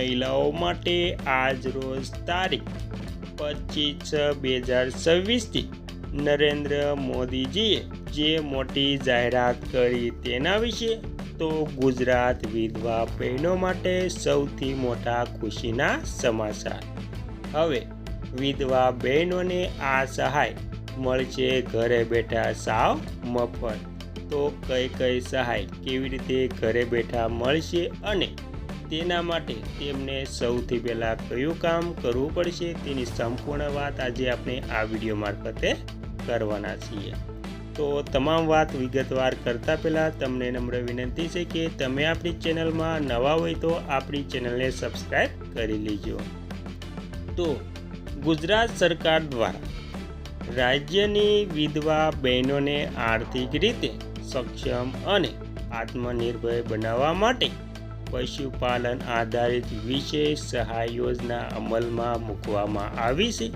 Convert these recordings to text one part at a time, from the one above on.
મહિલાઓ માટે આજ રોજ તારીખ 25/6/2026થી નરેન્દ્ર મોદીજીએ જે મોટી જાહેરાત કરી તેના વિશે તો ગુજરાત વિધવા બહેનો માટે સૌથી મોટા ખુશીના સમાચાર। હવે વિધવા બહેનોને આ સહાય મળશે ઘરે બેઠા સાવ મફત। તો કઈ સહાય કેવી રીતે ઘરે બેઠા મળશે અને તેના માટે તેમને સૌથી પહેલાં કયું કામ કરવું પડશે તેની સંપૂર્ણ વાત આજે આપણે આ વિડીયો મારફતે કરવાના છીએ। તો તમામ વાત વિગતવાર કરતાં પહેલાં તમને નમ્ર વિનંતી છે કે તમે આપણી ચેનલમાં નવા હોય તો આપણી ચેનલને સબસ્ક્રાઈબ કરી લેજો। તો ગુજરાત સરકાર દ્વારા રાજ્યની વિધવા બહેનોને આર્થિક રીતે સક્ષમ અને આત્મનિર્ભર બનાવવા માટે પશુપાલન આધારિત વિશેષ સહાય યોજના અમલમાં મૂકવામાં આવી છે।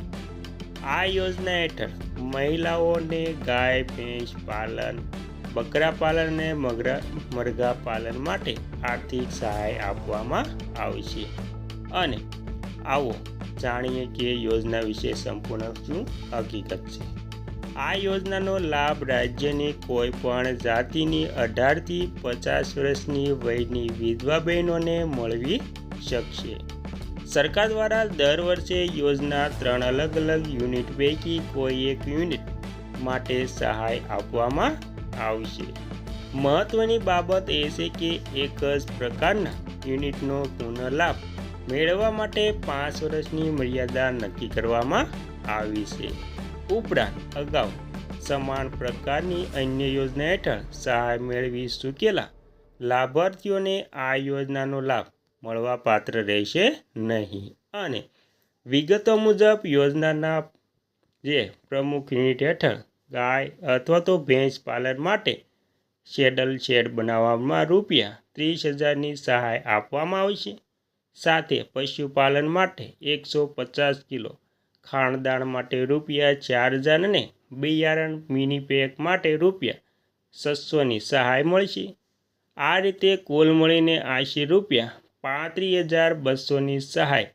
આ યોજના હેઠળ મહિલાઓને ગાય ભેંસ પાલન, બકરા પાલન અને મરઘા પાલન માટે આર્થિક સહાય આપવામાં આવશે। અને આવો જાણીએ કે યોજના વિશે સંપૂર્ણ શું હકીકત છે। આ યોજનાનો લાભ રાજ્યની કોઈ પણ જાતિની 18થી 50 વર્ષની વયની વિધવા બહેનોને મળવી શકશે। સરકાર દ્વારા દર વર્ષે યોજના 3 અલગ અલગ યુનિટ પૈકી કોઈ એક યુનિટ માટે સહાય આપવામાં આવશે। મહત્વની બાબત એ છે કે એક જ પ્રકારના યુનિટનો પૂર્ણ લાભ મેળવવા માટે 5 વર્ષની મર્યાદા નક્કી કરવામાં આવી છે। ઉપરાંત અગાઉ સમાન પ્રકારની અન્ય યોજના હેઠળ સહાય મેળવી ચૂકેલા લાભાર્થીઓને આ યોજનાનો લાભ મળવા પાત્ર રહેશે નહીં। અને વિગતો મુજબ યોજનાના જે પ્રમુખ યુનિટ હેઠળ ગાય અથવા તો ભેંસ પાલન માટે શેડ બનાવવામાં ₹30,000ની સહાય આપવામાં આવશે। સાથે પશુપાલન માટે 150 કિલો ખાણદાણ માટે ₹4,000 અને બિયારણ મિની પેક માટે ₹600ની સહાય મળશે। આ રીતે કુલ મળીને આશરે ₹35,200ની સહાય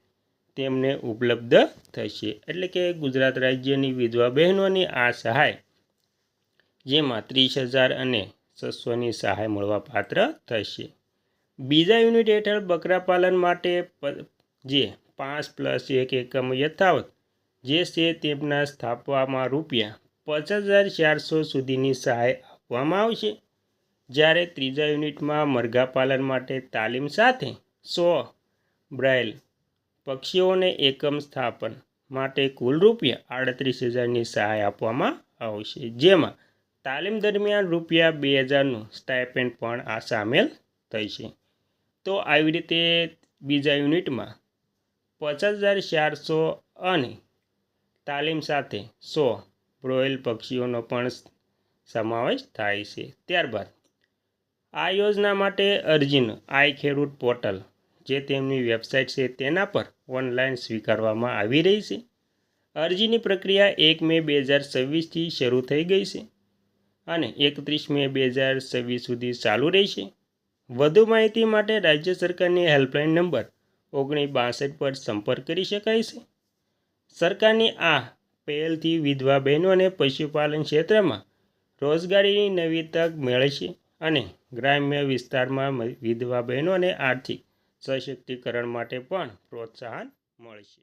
તેમને ઉપલબ્ધ થશે। એટલે કે ગુજરાત રાજ્યની વિધવા બહેનોની આ સહાય જેમાં 30,000 અને 600ની સહાય મળવા પાત્ર થશે। બીજા યુનિટ હેઠળ બકરા પાલન માટે જે 5+1 એકમ યથાવત જે છે તેમના સ્થાપવામાં ₹50,400 સુધીની સહાય આપવામાં આવશે। જ્યારે ત્રીજા યુનિટમાં મરઘા પાલન માટે તાલીમ સાથે 100 બ્રાયલર પક્ષીઓને એકમ સ્થાપન માટે કુલ ₹38,000ની સહાય આપવામાં આવશે। જેમાં તાલીમ દરમિયાન ₹2,000નું સ્ટાઇપેન્ડ પણ સામેલ થશે। તો આવી રીતે બીજા યુનિટમાં 50,400 અને તાલીમ સાથે 100 બ્રોઇલર પક્ષીઓનો પણ સમાવેશ થાય છે। ત્યારબાદ આ યોજના માટે અરજીનો આઈ ખેડૂત પોર્ટલ જે તેમની વેબસાઇટ છે તેના પર ઓનલાઈન સ્વીકારવામાં આવી રહી છે। અરજીની પ્રક્રિયા 1 મે 2026થી શરૂ થઈ ગઈ છે અને 31 મે 2026 સુધી ચાલુ રહેશે। વધુ માહિતી માટે રાજ્ય સરકારની હેલ્પલાઇન નંબર 1962 પર સંપર્ક કરી શકાય છે। સરકારની આ પહેલથી વિધવા બહેનોને પશુપાલન ક્ષેત્રમાં રોજગારીની નવી તક મળશે અને ગ્રામ્ય વિસ્તારમાં વિધવા બહેનોને આર્થિક સશક્તિકરણ માટે પણ પ્રોત્સાહન મળશે।